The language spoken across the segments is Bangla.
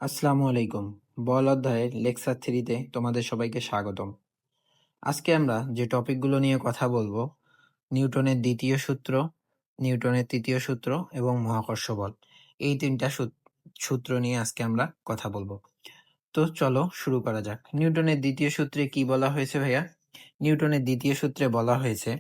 আসসালামু আলাইকুম। বল অধ্যায়ের লেকচার 3 তোমাদের সবাইকে স্বাগতম। আজকে আমরা যে টপিকগুলো নিয়ে কথা বলবো, নিউটনের দ্বিতীয় সূত্র, নিউটনের তৃতীয় সূত্র এবং মহাকর্ষ বল। এই তিনটা সূত্র নিয়ে আজকে আমরা কথা বলবো। তো চলো শুরু করা যাক। নিউটনের দ্বিতীয় সূত্রে কি বলা হয়েছে ভাইয়া? নিউটনের দ্বিতীয় সূত্রে বলা হয়েছে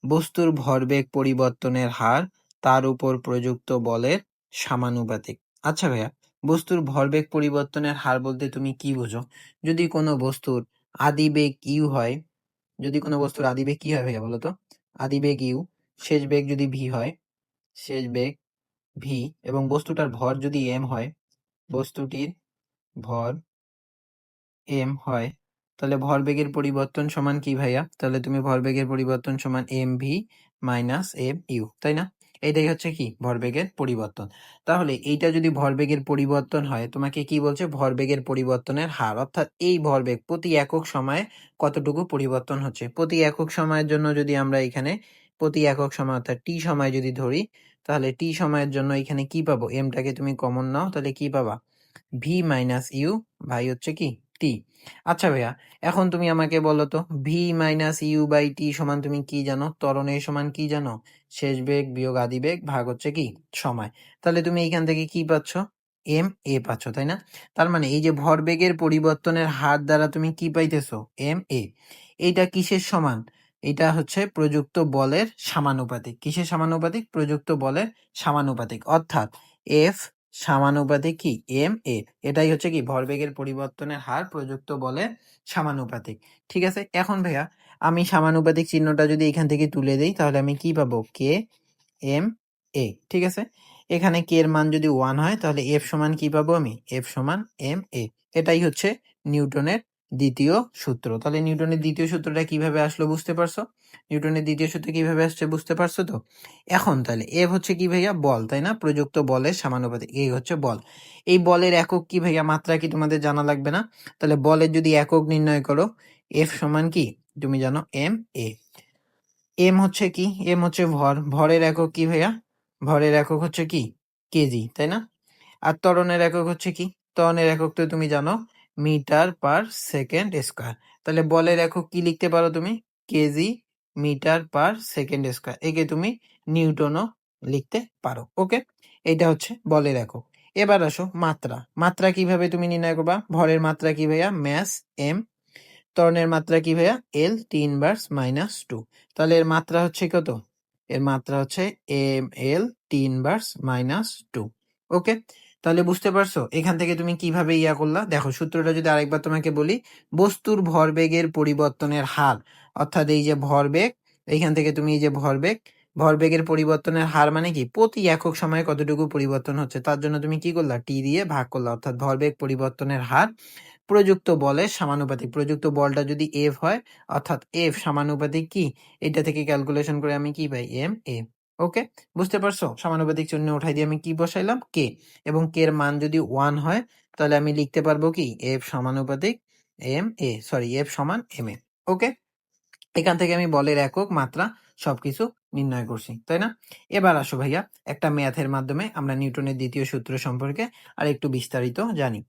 বস্তুর ভরবেগ পরিবর্তনের হার তার উপর প্রযুক্ত বলের সমানুপাতিক। আচ্ছা ভাইয়া, বস্তুর ভরবেগ পরিবর্তনের হার বলতে তুমি কি বোঝো? যদি কোনো বস্তুর আদিবেগ ইউ হয়, যদি কোনো বস্তুর আদিবেগ কি হয় ভাইয়া বলো তো? আদিবেগ ইউ, শেষ বেগ যদি ভি হয়, শেষ বেগ ভি, এবং বস্তুটার ভর যদি এম হয়, বস্তুটির ভর এম হয়, তাহলে ভরবেগের পরিবর্তন সমান কি ভাইয়া? তাহলে তুমি ভরবেগের পরিবর্তন সমান m v minus m u, তাই না? এইটাই হচ্ছে কি ভরবেগের পরিবর্তন। তাহলে এইটা যদি ভরবেগের পরিবর্তন হয়, তোমাকে কি বলছে? ভরবেগের পরিবর্তনের হার, অর্থাৎ এই ভরবেগ প্রতি একক সময়ে কতটুকু পরিবর্তন হচ্ছে। প্রতি একক সময়ের জন্য যদি আমরা এখানে প্রতি একক সময় অর্থাৎ টি সময় যদি ধরি, তাহলে টি সময়ের জন্য এখানে কি পাবো? এমটাকে তুমি কমন নাও, তাহলে কি পাবা? ভি মাইনাস ইউ ভাই হচ্ছে কি টি। আচ্ছা ভাইয়া, এখন তুমি আমাকে বলো তো, V minus you by T সমান তুমি কি জানো? ত্বরণের সমান কি জানো? শেষ বেগ বিয়োগ আদি বেগ ভাগ হচ্ছে কি সময়। তাহলে তুমি এইখান থেকে কি পাচ্ছ? এম এ পাচ্ছ, তাই না? তার মানে এই যে ভরবেগের পরিবর্তনের হার দ্বারা তুমি কি পাইতেছো? M A. এইটা কিসের সমান? এটা হচ্ছে প্রযুক্ত বলের সমানুপাতিক। কিসের সমানুপাতিক? প্রযুক্ত বলের সমানুপাতিক, অর্থাৎ এফ সমানুপাতিক কি এম এ। এটাই হচ্ছে কি ভরবেগের পরিবর্তনের হার প্রযুক্ত বলের সমানুপাতিক। ঠিক আছে, এখন ভাইয়া আমি সমানুপাতিক চিহ্নটা যদি এখান থেকে তুলে দিই, তাহলে আমি কি পাবো? K M A. ঠিক আছে, এখানে কে এর মান যদি 1 হয়, তাহলে এফ সমান কি পাবো? আমি এফ সমান এম এ। এটাই হচ্ছে নিউটনের দ্বিতীয় সূত্র। তাহলে নিউটনের দ্বিতীয় সূত্রটা কিভাবে আসলো বুঝতে পারছো? নিউটনের দ্বিতীয় সূত্র কিভাবে আসছে বুঝতে পারছো তো? এখন তাহলে এফ হচ্ছে কি ভাইয়া? বল, তাই না? প্রযুক্ত বলের সমানুপাতিক। এই হচ্ছে বল। এই বলের একক কি ভাইয়া? মাত্রা কি তোমাদের জানা লাগবে না? তাহলে বলের যদি একক নির্ণয় করো, এফ সমান কি তুমি জানো? M A. এম হচ্ছে কি? এম হচ্ছে ভর। ভরের একক কি ভাইয়া? ভরের একক হচ্ছে কি কেজি, তাই না? আর ত্বরণের একক হচ্ছে কি? ত্বরণের একক তো তুমি জানো, মিটার পার সেকেন্ড স্কোয়ার। তাহলে বলের একক কি লিখতে পারো তুমি? KG metre per second square. একে তুমি নিউটনও লিখতে পারো। ওকে, এইটা হচ্ছে বলের একক। এবার আসো মাত্রা। মাত্রা কিভাবে তুমি নির্ণয় করবা? ভরের মাত্রা কি ভাইয়া? Mass M. ত্বরণের মাত্রা কি ভাইয়া? L T inverse minus two. তাহলে এর মাত্রা হচ্ছে কত? এর মাত্রা হচ্ছে M L T inverse minus two. Okay, তাহলে বুঝতে পারছো এখান থেকে তুমি কিভাবে ইয়া করলা? দেখো সূত্রটা যদি আরেকবার তোমাকে বলি, বস্তুর ভরবেগের পরিবর্তনের হার, অর্থাৎ এই যে ভরবেগ, এইখান থেকে তুমি এই যে ভরবেগ, ভরবেগের পরিবর্তনের হার মানে কি প্রতি একক সময়ে কতটুকু পরিবর্তন হচ্ছে, তার জন্য তুমি কি করলা? টি দিয়ে ভাগ করলা, অর্থাৎ ভরবেগ পরিবর্তনের হার প্রযুক্ত বলের সমানুপাতিক। প্রযুক্ত বলটা যদি এফ হয়, অর্থাৎ এফ সমানুপাতিক কি, এটা থেকে ক্যালকুলেশন করে আমি কি পাই? M A. ওকে, বুঝতে পারছো? সমানুপাতিক চিহ্ন উঠাই দিয়ে আমি কি বসাইলাম? কে। এবং কে এর মান যদি 1 হয়, তাহলে আমি লিখতে পারবো কি এফ সমানুপাতিক এম এ, সরি এফ সমান এম এ। ওকে, এখান থেকে আমি বলের একক, মাত্রা সবকিছু নির্ণয় করছি, তাই না? এবার আসো ভাইয়া, একটা ম্যাথের মাধ্যমে আমরা নিউটনের দ্বিতীয় সূত্র সম্পর্কে আর একটু বিস্তারিত জানি।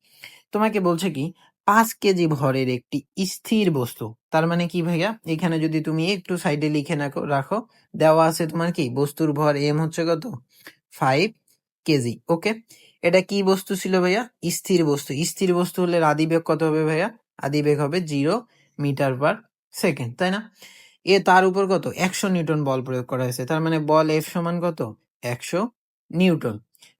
তোমাকে বলছে কি 5 কেজি ভরের একটি স্থির বস্তু। তার মানে কি ভাইয়া? এখানে যদি তুমি একটু সাইডে লিখে রাখো, দেওয়া আছে তোমার কি বস্তুর ভর এম হচ্ছে কত? 5 কেজি। ওকে, এটা কি বস্তু ছিল ভাইয়া? স্থির বস্তু। স্থির বস্তু হলে আদিবেগ কত হবে ভাইয়া? আদিবেগ হবে 0 মিটার পার সেকেন্ড, তাই না? তার উপর কত? 100 নিউটন বল প্রয়োগ করা হয়েছে। তার মানে বল এফ সমান কত? 100 নিউটন।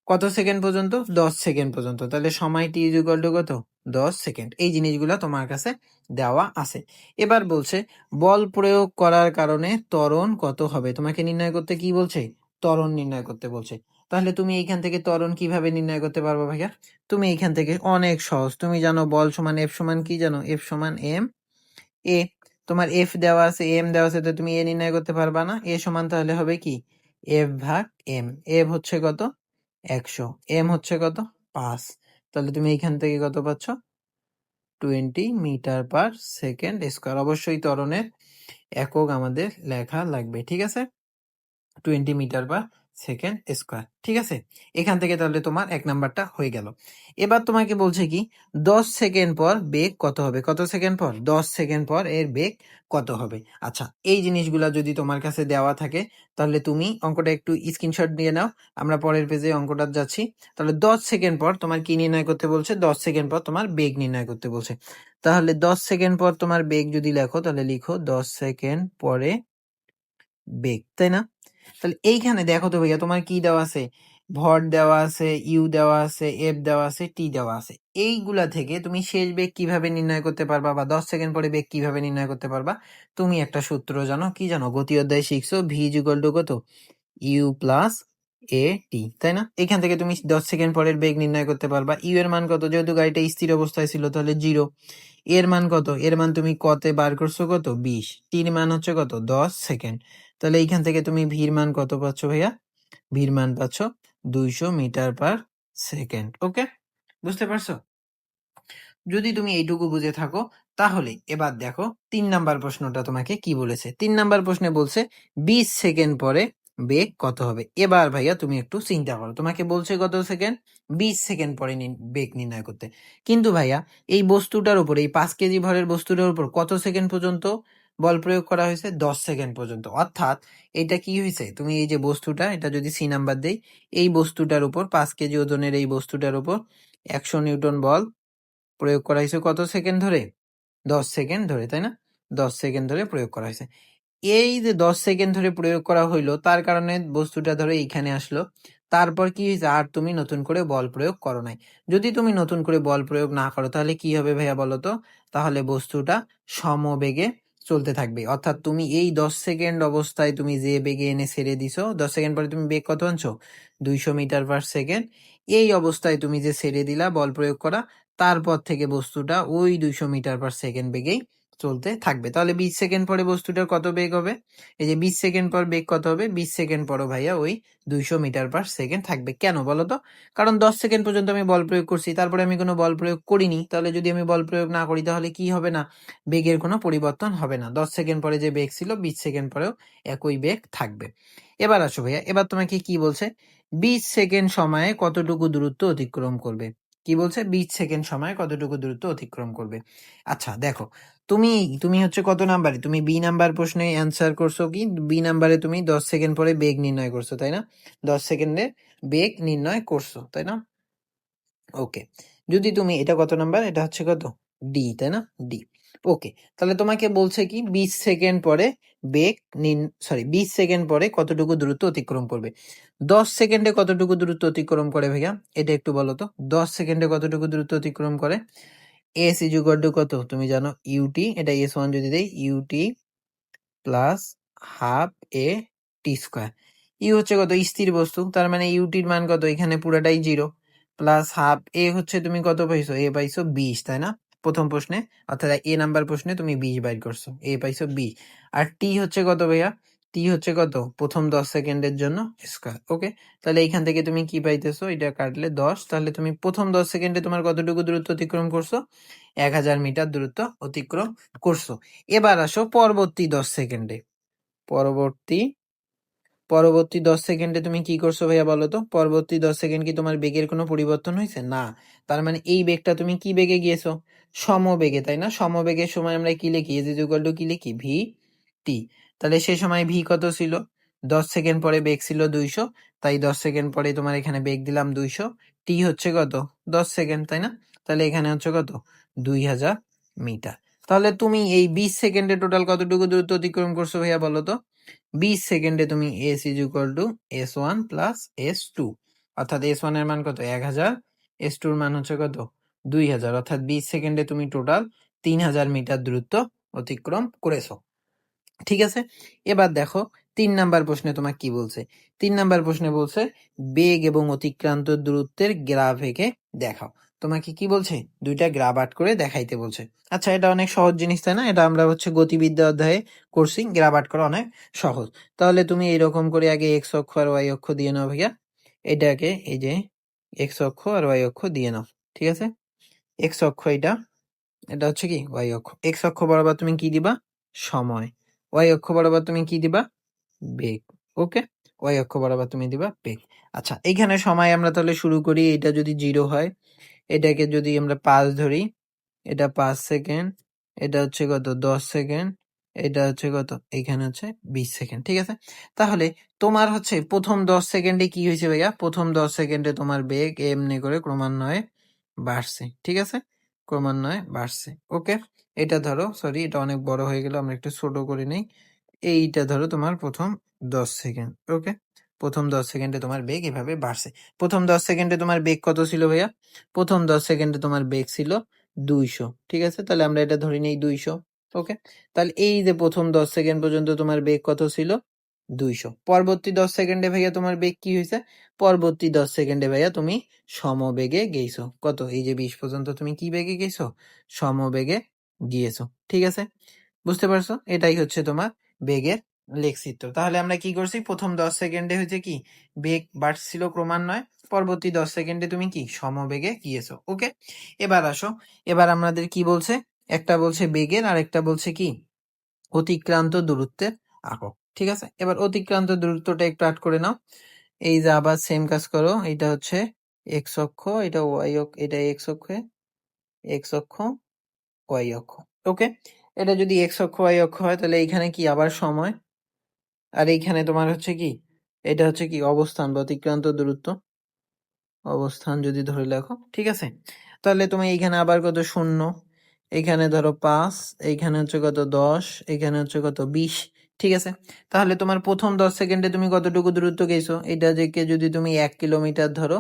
কত সেকেন্ড পর্যন্ত? 10 সেকেন্ড পর্যন্ত। তাহলে সময় টি ইকুয়াল টু কত? 10 সেকেন্ড। এই জিনিসগুলো তোমার কাছে দেওয়া আছে। এবার বলছে বল প্রয়োগ করার কারণে ত্বরণ কত হবে? তোমাকে নির্ণয় করতে কি বলছে? ত্বরণ নির্ণয় করতে বলছে। তাহলে তুমি এইখান থেকে ত্বরণ কিভাবে নির্ণয় করতে পারবে ভাইয়া? তুমি এইখান থেকে অনেক সহজ, তুমি জানো বল সমান এফ সমান কি জানো? এফ সমান এম এ। তোমার এফ দেওয়া আছে, এম দেওয়া আছে, তো তুমি এ নির্ণয় করতে পারবা না। এ সমান তাহলে হবে কি এফ ভাগ এম। এফ হচ্ছে কত? 100। এম হচ্ছে কত? 5। তাহলে তুমি এখান থেকে কত পাচ্ছ? 20 মিটার পার সেকেন্ড স্কোয়ার। অবশ্যই ত্বরণের একক আমাদের লেখা লাগবে, ঠিক আছে? 20 মিটার পার সেকেন্ড স্কোয়ার। ঠিক আছে, এখান থেকে তাহলে তোমার 1 নাম্বারটা হয়ে গেল। এবার তোমাকে বলছে কি 10 সেকেন্ড পর বেগ কত হবে, কত সেকেন্ড পর, 10 সেকেন্ড পর এর বেগ কত হবে। আচ্ছা, এই জিনিসগুলা যদি তোমার কাছে দেওয়া থাকে তাহলে তুমি অঙ্কটা একটু স্ক্রিনশট দিয়ে নাও, আমরা পরের পেজে অঙ্কটা যাচ্ছি। তাহলে 10 সেকেন্ড পর তোমার কি নির্ণয় করতে বলছে, 10 সেকেন্ড পর তোমার বেগ নির্ণয় করতে বলছে। তাহলে 10 সেকেন্ড পর তোমার বেগ যদি লেখো তাহলে লিখো 10 সেকেন্ড পরে বেগ, তাই না? তাহলে এইখানে দেখো তো ভাইয়া তোমার কি দেওয়া আছে, ভর দেওয়া আছে, ইউ দেওয়া আছে, এফ দেওয়া আছে, টি দেওয়া আছে। এইগুলা থেকে তুমি শেষ বেগ কিভাবে নির্ণয় করতে পারবা বা 10 সেকেন্ড পরে বেগ কিভাবে নির্ণয় করতে পারবা? তুমি একটা সূত্র জানো, কি জানো? গতি অধ্যায় শিখছো, ভি ইজ ইকুয়াল টু কত, ইউ প্লাস এ টি, তাই না? এখান থেকে তুমি 10 সেকেন্ড পরের বেগ নির্ণয় করতে পারবা। ইউ এর মান কত, যেহেতু গাড়িটা স্থির অবস্থায় ছিল তাহলে 0। এর মান কত, এর মান তুমি কতে বার করছো কত, 20। টির মান হচ্ছে কত, 10 সেকেন্ড। তাহলে এইখান থেকে তুমি ভির মান কত পাচ্ছ ভাইয়া, ভির মান পাচ্ছ 200 মিটার পার সেকেন্ড। ওকে, বুঝতে পারছো? যদি তুমি এইটুকু বুঝে থাকো তাহলে এবার দেখো 3 নাম্বার প্রশ্নটা তোমাকে কি বলেছে। 3 নাম্বার প্রশ্নে বলছে 20 সেকেন্ড পরে বেগ কত হবে। এবার ভাইয়া তুমি একটু চিন্তা করো, তোমাকে বলছে কত সেকেন্ড, 20 সেকেন্ড পরে বেগ নির্ণয় করতে। কিন্তু ভাইয়া এই বস্তুটার উপর, এই 5 কেজি ভরের বস্তুটার উপর কত সেকেন্ড পর্যন্ত বল প্রয়োগ করা হয়েছে, 10 সেকেন্ড পর্যন্ত। অর্থাৎ এটা কি হয়েছে, তুমি এই যে বস্তুটা, এটা যদি সি নাম্বার দেই, এই বস্তুটার উপর 5 কেজি ওজনের এই বস্তুটার উপর 100 নিউটন বল প্রয়োগ করা হয়েছে কত সেকেন্ড ধরে, 10 সেকেন্ড ধরে, তাই না? 10 সেকেন্ড ধরে প্রয়োগ করা হয়েছে। এই যে 10 সেকেন্ড ধরে প্রয়োগ করা হইলো, তার কারণে বস্তুটা ধরে এইখানে আসলো। তারপর কি হয়েছে, আর তুমি নতুন করে বল প্রয়োগ করো নাই। যদি তুমি নতুন করে বল প্রয়োগ না করো তাহলে কি হবে ভাইয়া বলো তো? তাহলে বস্তুটা সমবেগে চলতে থাকবে। অর্থাৎ তুমি এই 10 সেকেন্ড অবস্থায় তুমি যে বেগে এনে ছেড়ে দিছো, 10 সেকেন্ড পরে তুমি বেগ কত আনছো, 200 মিটার পার সেকেন্ড। এই অবস্থায় তুমি যে ছেড়ে দিলা বল প্রয়োগ করা, তারপর থেকে বস্তুটা ওই 200 মিটার পার সেকেন্ড বেগেই চলতে থাকবে। তাহলে 20 সেকেন্ড পরে বস্তুটার কত বেগ হবে, এই যে 20 সেকেন্ড পর বেগ কত হবে, 20 সেকেন্ড পরও ভাইয়া ওই 200 মিটার পার সেকেন্ড থাকবে। কেন বলো তো? কারণ 10 সেকেন্ড পর্যন্ত আমি বল প্রয়োগ করছি, তারপরে আমি কোনো বল প্রয়োগ করিনি। তাহলে যদি আমি বল প্রয়োগ না করি তাহলে কি হবে না, বেগের কোনো পরিবর্তন হবে না। 10 সেকেন্ড পরে যে বেগ ছিল 20 সেকেন্ড পরেও একই বেগ থাকবে। এবার আসো ভাইয়া, এবার তোমাকে কি বলছে, 20 সেকেন্ড সময়ে কতটুকু দূরত্ব অতিক্রম করবে। কি বলছে, 20 সেকেন্ড সময়ে কতটুকু দূরত্ব অতিক্রম করবে। আচ্ছা দেখো, তুমি তুমি হচ্ছে কত নাম্বারে, তুমি বি নাম্বার প্রশ্নে অ্যান্সার করছো কি, বি নাম্বারে তুমি 10 সেকেন্ড পরে বেগ নির্ণয় করছো, তাই না? 10 সেকেন্ডে বেগ নির্ণয় করছো, তাই না? ওকে, যদি তুমি এটা কত নাম্বার, এটা হচ্ছে কত, ডি, তাই না? ডি। ওকে, তাহলে তোমাকে বলছে কি 20 সেকেন্ড পরে বেগ 20 সেকেন্ড পরে কতটুকু দূরত্ব অতিক্রম করবে। 10 সেকেন্ডে কতটুকু দূরত্ব অতিক্রম করে ভাইয়া, এটা একটু বলো তো, 10 সেকেন্ডে কতটুকু দূরত্ব অতিক্রম করে। এস ইজ ইকুয়াল টু কত, তুমি জানো ইউটি, এটা এস ওয়ান যদি দেই, u t plus half a t square. U হচ্ছে কত, স্থির বস্তু, তার মানে ইউটির মান কত, এখানে পুরাটাই 0, প্লাস হাফ এ হচ্ছে তুমি কত পাইছো, এ পাইছো 20, তাই না? প্রথম প্রশ্নে, অর্থাৎ এ নাম্বার প্রশ্নে তুমি 20 বাইর করছো, এ পাইছো 20। আর টি হচ্ছে কত ভাইয়া, টি হচ্ছে কত, প্রথম 10 সেকেন্ডের জন্য স্কোয়ার। ওকে, তাহলে এইখান থেকে তুমি কি পাইতেছো, এটা কাটলে 10, তাহলে তুমি প্রথম 10 সেকেন্ডে তোমার কতটুকু দূরত্ব অতিক্রম করছো, 1000 মিটার দূরত্ব অতিক্রম করছো। এবার আসো পরবর্তী 10 সেকেন্ডে, পরবর্তী পরবর্তী 10 সেকেন্ডে তুমি কি করছো ভাইয়া বলো তো? পরবর্তী 10 সেকেন্ড কি তোমার বেগের কোনো পরিবর্তন হয়েছে? না। তার মানে এই বেগটা তুমি কি বেগে গিয়েছো, সমবেগে, তাই না? সমবেগের সময় আমরা কি লিখি, ইজ ইকুয়াল টু কি লিখি, ভি টি। তাহলে সে সময় ভি কত ছিল, 10 সেকেন্ড পরে বেগ ছিল 200, তাই 10 সেকেন্ড পরে তোমার এখানে বেগ দিলাম 200। টি হচ্ছে কত, 10 সেকেন্ড, তাই না? তাহলে এখানে হচ্ছে কত, 2000 মিটার। তাহলে তুমি এই 20 সেকেন্ডে টোটাল কতটুকু দূরত্ব অতিক্রম করছো ভাইয়া বলো তো? 20 সেকেন্ডে তুমি s is equal to s one plus s two, অর্থাৎ এস ওয়ান এর মান কত, 1000, এস টুর মান হচ্ছে কত, 2000, অর্থাৎ 20 সেকেন্ডে তুমি টোটাল 3000 মিটার দূরত্ব অতিক্রম করেছো। ঠিক আছে, এবার দেখো 3 নাম্বার প্রশ্নে তোমার কি বলছে। 3 নাম্বার প্রশ্নে বলছে বেগ এবং অতিক্রান্ত দূরত্বের গ্রাফ এঁকে দেখাও। তোমাকে কি বলছে, দুইটা গ্রাফ আর্ট করে দেখাইতে বলছে। আচ্ছা, এটা অনেক সহজ জিনিস, তাই না? এটা আমরা হচ্ছে গতিবিদ্যা অধ্যায়ে করছি, গ্রাফ আর্ট করা অনেক সহজ। তাহলে তুমি এরকম করে আগে এক্স অক্ষ আর ওয়াই অক্ষ দিয়ে নাও ভাইয়া, এটাকে এই যে এক্স অক্ষ আর ওয়াই অক্ষ দিয়ে নাও। ঠিক আছে, এক্স অক্ষ এটা, এটা হচ্ছে কি ওয়াই অক্ষ। এক্স অক্ষ বরাবর তুমি কি দিবা, সময়। ওয়াই অক্ষ বরাবর তুমি কি দিবা, বেগ। ওকে, ওয়াই অক্ষ বরাবর তুমি দিবা বেগ। আচ্ছা, এইখানে সময় আমরা তাহলে শুরু করি। এটা যদি 0 হয়, এটাকে যদি আমরা 5 ধরি, এটা 5 সেকেন্ড, এটা হচ্ছে কত 10 সেকেন্ড, এটা হচ্ছে কত এইখানে হচ্ছে 20 সেকেন্ড। ঠিক আছে, তাহলে তোমার হচ্ছে প্রথম 10 সেকেন্ডে কি হয়েছে ভাইয়া? প্রথম 10 সেকেন্ডে তোমার বেগ এমনি করে ক্রমান্বয়ে বাড়ছে। ঠিক আছে, ক্রমান্বয়ে বাড়ছে। ওকে, এটা ধরো, সরি এটা অনেক বড় হয়ে গেল, আমরা একটু ছোট করে নেই। এইটা ধরো তোমার প্রথম 10 সেকেন্ড। ওকে, প্রথম 10 সেকেন্ডে তোমার বেগ এভাবে বাড়ছে। প্রথম 10 সেকেন্ডে তোমার বেগ কত ছিল ভাইয়া? প্রথম 10 সেকেন্ডে তোমার বেগ ছিল 200। ঠিক আছে, তাহলে আমরা এটা ধরে নিই 200। ওকে, তাহলে এই যে প্রথম 10 সেকেন্ড পর্যন্ত তোমার বেগ কত ছিল? 200। পরবর্তী 10 সেকেন্ডে ভাইয়া তোমার বেগ কি হয়েছে? পরবর্তী 10 সেকেন্ডে ভাইয়া তুমি সমবেগে গেইছো। কত? এই যে 20 পর্যন্ত তুমি কি বেগে গেছো? সমবেগে গিয়েছো। ঠিক আছে, বুঝতে পারছো? এটাই হচ্ছে তোমার বেগের লেখচিত্র। তাহলে আমরা কি করছি? প্রথম 10 সেকেন্ডে হচ্ছে কি বেগ বাড়ছিল ক্রমান্বয়ে, পরবর্তী 10 সেকেন্ডে তুমি কি সমবেগে গিয়েছো। ওকে, এবার আসো, এবার আমাদের কি বলছে? একটা বলছে বেগের আর একটা বলছে কি অতিক্রান্ত দূরত্বের আঁকো। ঠিক আছে, এবার অতিক্রান্ত দূরত্বটা একটু আট করে নাও। এই যে আবার সেম কাজ করো, এটা হচ্ছে এক্স অক্ষ, এটা ওয়াই অক্ষ, এটা এক্স অক্ষ, এক্স অক্ষ, ওয়াই অক্ষ। ওকে, এটা যদি এক্স অক্ষ ওয়াই অক্ষ হয় তাহলে এইখানে কি আবার সময়, আর এইখানে তোমার হচ্ছে কি এটা হচ্ছে কি অবস্থান বা অতিক্রান্ত দূরত্ব, অবস্থান যদি ধরে রাখো। ঠিক আছে, তাহলে তুমি এইখানে আবার কত শূন্য, এইখানে ধরো 5, এইখানে হচ্ছে কত 10, এইখানে হচ্ছে কত 20। ঠিক আছে, তাহলে তোমার প্রথম 10 সেকেন্ডে তুমি কতটুকু দূরত্ব গেছো? এটা থেকে যদি তুমি 1 কিলোমিটার ধরো,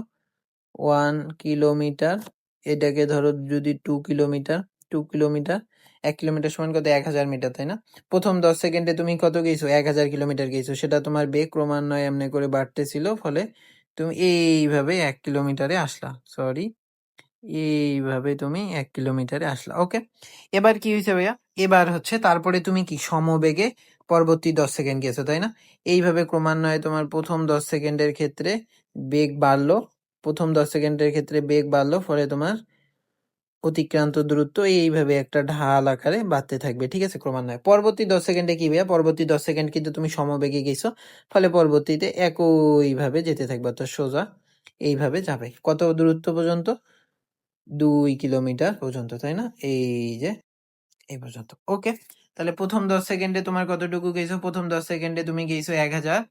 1 কিলোমিটার, এটাকে ধরো যদি 2 কিলোমিটার, 2 কিলোমিটার, 1 কিলোমিটার সমান কত? 1000 মিটার, তাই না? প্রথম 10 সেকেন্ডে তুমি কত গেছো? 1000 কিলোমিটার গেছো। সেটা তোমার বেগ ক্রমান্বয়ে এমনি করে বাড়তেছিল, ফলে তুমি এইভাবে 1 কিলোমিটারে আসলা। সরি, এইভাবে তুমি 1 কিলোমিটারে আসলা। ওকে, এবার কি হয়েছে ভাইয়া? এবার হচ্ছে তারপরে তুমি কি সমবেগে পরবর্তী 10 সেকেন্ড গেছো, তাই না? এইভাবে ক্রমান্বয়ে তোমার প্রথম 10 সেকেন্ডের ক্ষেত্রে বেগ বাড়লো, প্রথম 10 সেকেন্ডের ক্ষেত্রে বেগ বাড়লো, ফলে তোমার অতিক্রান্ত দূরত্ব এইভাবে একটা ঢাল আকারে বাড়তে থাকবে। ঠিক আছে, ক্রমান্বয়ে পরবর্তী 10 সেকেন্ডে কি ভাইয়া? পরবর্তী 10 সেকেন্ড কিন্তু তুমি সমবেগে গেছো, ফলে পরবর্তীতে একইভাবে যেতে থাকবে, অর্থাৎ সোজা এইভাবে যাবে। কত দূরত্ব পর্যন্ত? 2 কিলোমিটার পর্যন্ত, তাই না? এই যে এই পর্যন্ত। ওকে, তাহলে প্রথম 10 সেকেন্ডে তোমার কতটুকু গেছো? প্রথম 10 সেকেন্ডে তুমি গেছো 1000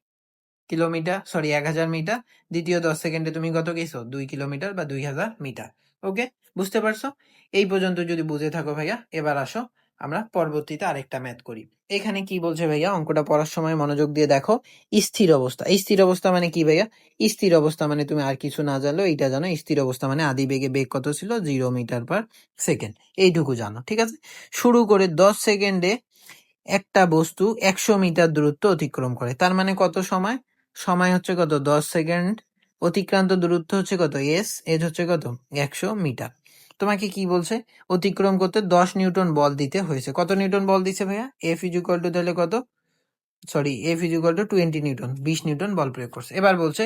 কিলোমিটার, সরি 1000 মিটার। দ্বিতীয় 10 সেকেন্ডে তুমি কত গেছো? 2 কিলোমিটার বা 2000 মিটার। ওকে, বুঝতে পারছো? এই পর্যন্ত যদি বুঝে থাকো ভাইয়া, এবার আসো আমরা পরবর্তীতে আরেকটা ম্যাথ করি। এখানে কি বলছে ভাইয়া? অঙ্কটা পড়ার সময় মনোযোগ দিয়ে দেখো। স্থির অবস্থা, স্থির অবস্থা মানে কি ভাইয়া? স্থির অবস্থা মানে তুমি আর কিছু না জানলেও এইটা জানো। স্থির অবস্থা মানে আদি বেগে বেগ কত ছিল? 0 মিটার পার সেকেন্ড, এইটুকু জানো। ঠিক আছে, শুরু করে 10 সেকেন্ডে একটা বস্তু 100 মিটার দূরত্ব অতিক্রম করে, তার মানে কত সময়? সময় হচ্ছে কত? 10 সেকেন্ড। অতিক্রান্ত দূরত্ব হচ্ছে কত? এস, এজ হচ্ছে কত? 100 মিটার। তোমাকে কি বলছে? অতিক্রম করতে 10 নিউটন বল দিতে হয়েছে। কত নিউটন বল দিছে ভাইয়া? এফ ইজ ইকুয়াল টু তাহলে কত? Sorry, F is equal to 20 newton, 20 newton বল প্রয়োগ করছে। এবার বলছে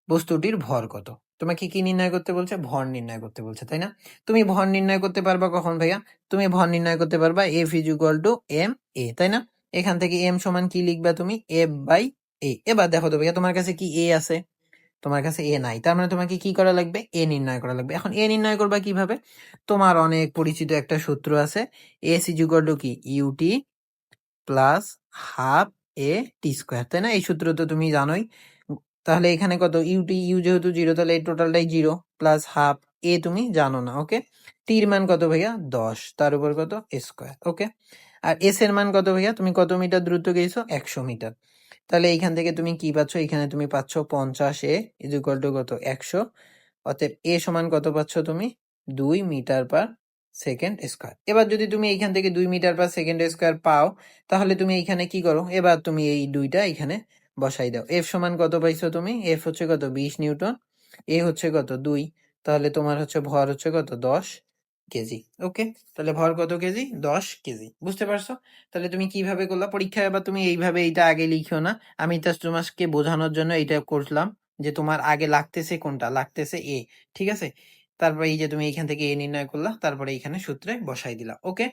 বস্তুটির ভর কত? তোমাকে কি নির্ণয় করতে বলছে? ভর নির্ণয় করতে বলছে, তাই না? তুমি ভর নির্ণয় করতে পারবা কখন ভাইয়া? তুমি ভর নির্ণয় করতে পারবা F is equal to M A, তাই না? এখান থেকে এম সমান কি লিখবা তুমি? F by A. এবার দেখো তো ভাইয়া, তোমার কাছে কি এ আছে? তোমার কাছে এ নাই, তার মানে তোমাকে কি করা লাগবে? এ নির্ণয় করা লাগবে। এখন এ নির্ণয় করবা কিভাবে? তোমার অনেক পরিচিত একটা সূত্র আছে, এস ইজ ইকুয়াল টু কি? UT plus half a t square, তাই না? এই সূত্র তো তুমি জানোই। তাহলে এখানে কত? ইউটি, ইউ যেহেতু 0, তাহলে এই টোটালটাই 0 প্লাস হাফ এ তুমি জানো না। ওকে, টির মান কত ভাইয়া? 10, তার উপর কত? স্কোয়ার। ওকে, আর এস এর মান কত ভাইয়া? তুমি কত মিটার দ্রুত গেছো? 100 মিটার। তাহলে এইখান থেকে তুমি কি পাচ্ছ? এখানে তুমি পাচ্ছ 50 এ ইজ ইকুয়াল টু কত? 100। অতএব এ সমান কত পাচ্ছ তুমি? 2 মিটার পার সেকেন্ড স্কোয়ার। এবার যদি তুমি এইখান থেকে 2 মিটার পার সেকেন্ড স্কোয়ার পাও, তাহলে তুমি এইখানে কি করো? এবার তুমি এই দুইটা এখানে বসাই দাও। এফ সমান কত পাইছো তুমি? এফ হচ্ছে কত? 20 নিউটন। এ হচ্ছে কত? 2। তাহলে তোমার হচ্ছে ভর হচ্ছে কত? 10 কেজি। ওকে, তাহলে ভর কত কেজি? 10 কেজি। বুঝতে পারছো? তাহলে তুমি কিভাবে করলা পরীক্ষায়? আবার তুমি এইভাবে এইটা আগে লিখিও না, আমি জাস্ট তোমাকে বোঝানোর জন্য এইটা করলাম, যে তোমার আগে লাগতেছে কোনটা? লাগতেছে এ। ঠিক আছে, তারপরে এই যে তুমি এইখান থেকে এ নির্ণয় করলা, তারপরে এইখানে সূত্রে বসাই দিলা। ওকে,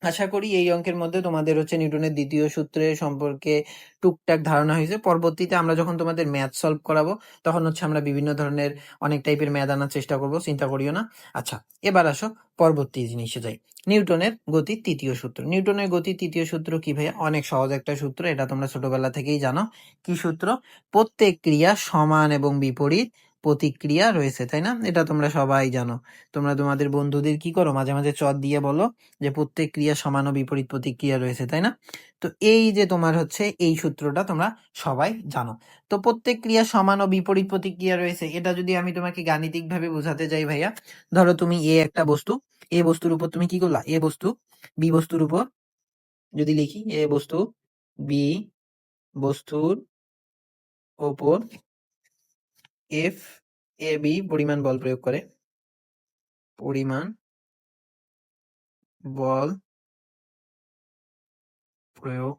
আশা করি এই অঙ্কের মধ্যে তোমাদের হচ্ছে নিউটনের দ্বিতীয় সূত্রের সম্পর্কে টুকটাক ধারণা হয়েছে। পরবর্তীতে আমরা যখন তোমাদের ম্যাথ সলভ করাবো তখন হচ্ছে আমরা বিভিন্ন ধরনের অনেক টাইপের ম্যাথ আনার চেষ্টা করব, চিন্তা করিও না। আচ্ছা, এবার আসো পরবর্তী জিনিসে যাই। নিউটনের গতির তৃতীয় সূত্র। নিউটনের গতির তৃতীয় সূত্র কি ভাইয়া? অনেক সহজ একটা সূত্র, এটা তোমরা ছোটবেলা থেকেই জানো। কি সূত্র? প্রত্যেক ক্রিয়া সমান এবং বিপরীত প্রতিক্রিয়া রয়েছে, তাই না? এটা তোমরা সবাই জানো। তোমরা তোমাদের বন্ধুদের কি করো, মাঝে মাঝে চট দিয়ে বলো যে প্রত্যেক ক্রিয়া সমান ও বিপরীত প্রতিক্রিয়া রয়েছে, তাই না? তো এই যে তোমার হচ্ছে এই সূত্রটা তোমরা সবাই জানো। তো প্রত্যেক ক্রিয়া সমান ও বিপরীত প্রতিক্রিয়া রয়েছে, এটা যদি আমি তোমাকে গাণিতিক ভাবে বোঝাতে যাই ভাইয়া, ধরো তুমি এ একটা বস্তু, এ বস্তুর উপর তুমি কি করলা, এ বস্তু বি বস্তুর উপর যদি লিখি, এ বস্তু বি বস্তুর ওপর এফ এ বি পরিমাণ বল প্রয়োগ করে, পরিমাণ বল প্রয়োগ